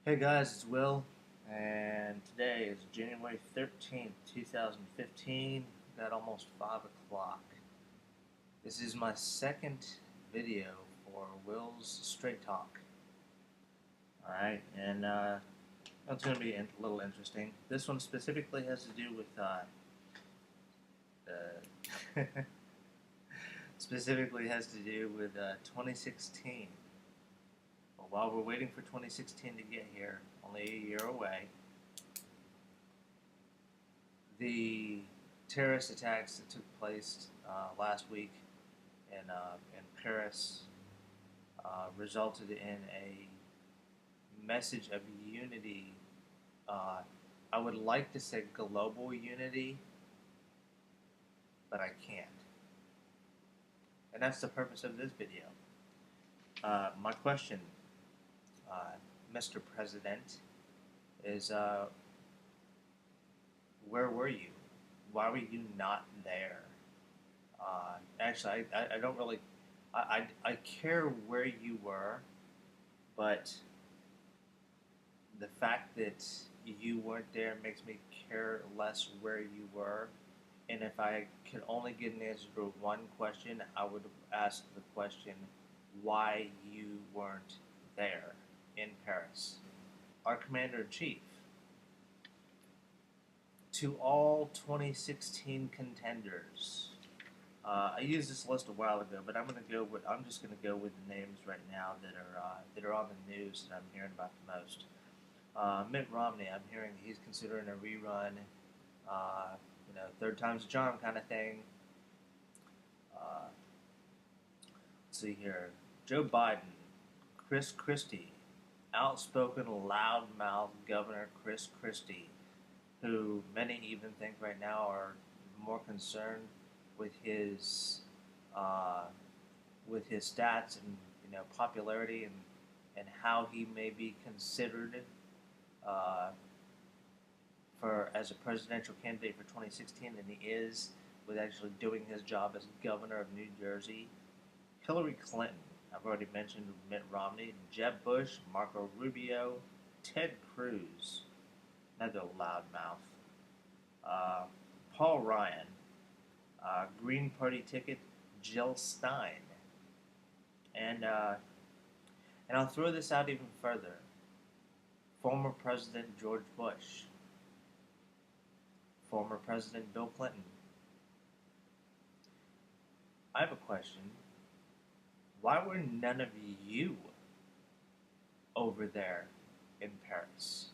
Hey guys, it's Will, and today is January 13th, 2015, at almost 5 o'clock. This is my second video for Will's Straight Talk. Alright, and it's going to be a little interesting. This one specifically has to do with, specifically has to do with 2016. But while we're waiting for 2016 to get here, only a year away, the terrorist attacks that took place last week in Paris resulted in a message of unity. I would like to say global unity, but I can't. And that's the purpose of this video. My question, Mr. President, is where were you? Why were you not there? Actually, I don't really. I care where you were, but the fact that you weren't there makes me care less where you were. And if I could only get an answer to one question, I would ask the question, why you weren't there in Paris. Our Commander-in-Chief, to all 2016 contenders. I used this list a while ago, but I'm just gonna go with the names right now that are on the news that I'm hearing about the most. Mitt Romney, I'm hearing he's considering a rerun. Third time's a charm kind of thing. Let's see here. Joe Biden, Chris Christie, outspoken, loudmouth Governor Chris Christie, who many even think right now are more concerned with his stats and popularity and how he may be considered for as a presidential candidate for 2016 than he is with actually doing his job as governor of New Jersey. Hillary Clinton, I've already mentioned Mitt Romney, Jeb Bush, Marco Rubio, Ted Cruz, another loudmouth, Paul Ryan, Green Party ticket, Jill Stein, and I'll throw this out even further. Former President George Bush, former President Bill Clinton. I have a question. Why were none of you over there in Paris?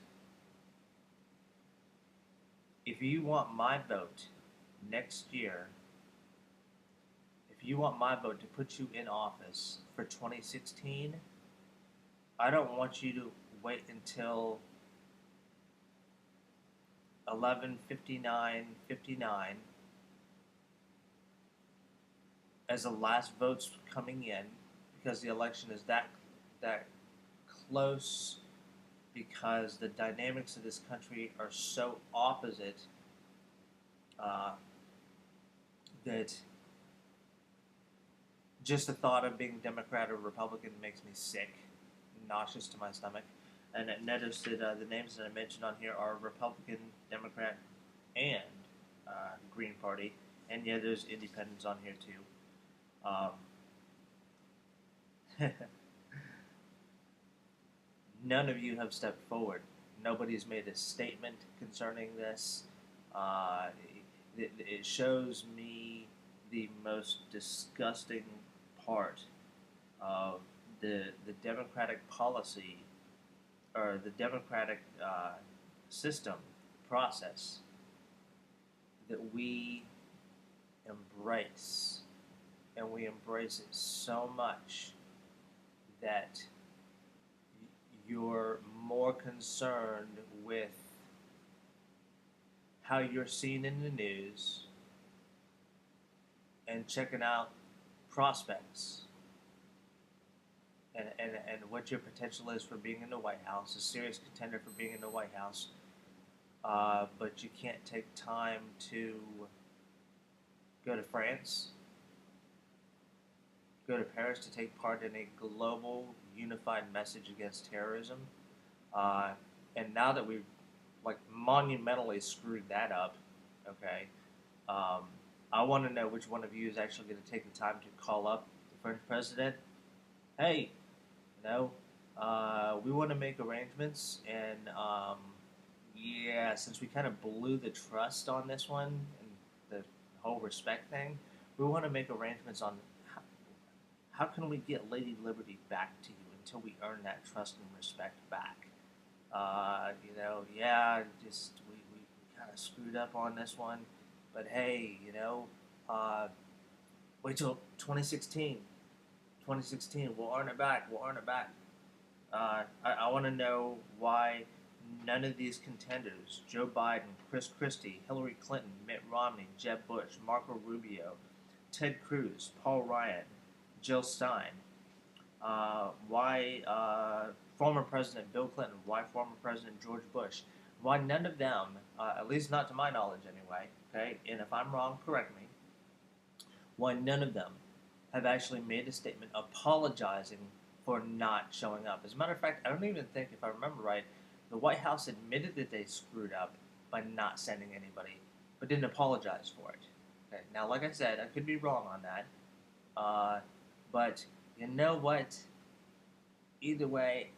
If you want my vote next year, if you want my vote to put you in office for 2016, I don't want you to wait until 11:59:59 as the last vote's coming in, because the election is that close, because the dynamics of this country are so opposite that just the thought of being Democrat or Republican makes me sick, nauseous to my stomach. And notice that the names that I mentioned on here are Republican, Democrat, and Green Party. And yeah, there's independents on here too. None of you have stepped forward. Nobody's made a statement concerning this. It shows me the most disgusting part of the Democratic policy, or the Democratic system, process, that we embrace. And we embrace it so much that you're more concerned with how you're seen in the news and checking out prospects and what your potential is for being in the White House, a serious contender for being in the White House, but you can't take time to go to France, go to Paris to take part in a global unified message against terrorism. Uh, and now that we've like monumentally screwed that up, okay, um, I want to know which one of you is actually going to take the time to call up the French president. Hey, we want to make arrangements, and yeah, since we kind of blew the trust on this one and the whole respect thing, we want to make arrangements on how can we get Lady Liberty back to you until we earn that trust and respect back. Yeah, just we kind of screwed up on this one, but hey, uh, wait till 2016. 2016, we'll earn it back. We'll earn it back. I want to know why none of these contenders, Joe Biden, Chris Christie, Hillary Clinton, Mitt Romney, Jeb Bush, Marco Rubio, Ted Cruz, Paul Ryan, Jill Stein, why former President Bill Clinton, why former President George Bush, why none of them, at least not to my knowledge anyway, okay, and if I'm wrong, correct me, why none of them have actually made a statement apologizing for not showing up. As a matter of fact, I don't even think, if I remember right, the White House admitted that they screwed up by not sending anybody, but didn't apologize for it. Okay. Now, like I said, I could be wrong on that, but you know what? Either way,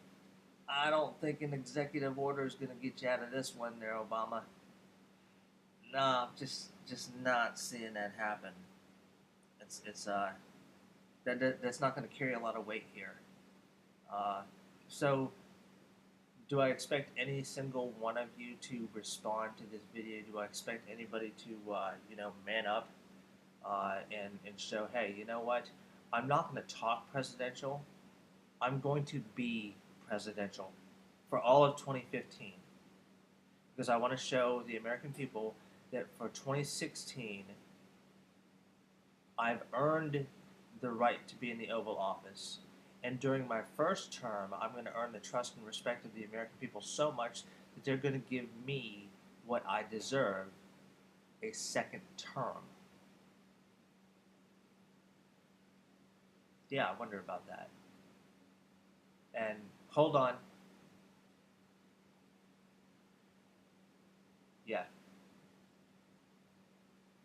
I don't think an executive order is going to get you out of this one, there, Obama. No, just not seeing that happen. That's not going to carry a lot of weight here. Uh, so, do I expect any single one of you to respond to this video? Do I expect anybody to, man up and show, hey, you know what? I'm not going to talk presidential. I'm going to be presidential for all of 2015 because I want to show the American people that for 2016, I've earned the right to be in the Oval Office. And during my first term, I'm going to earn the trust and respect of the American people so much that they're going to give me what I deserve, a second term. Yeah, I wonder about that. And hold on. Yeah.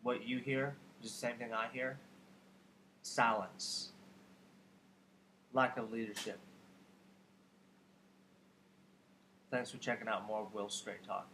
What you hear is the same thing I hear. Silence. Lack of leadership. Thanks for checking out more of Will's Straight Talk.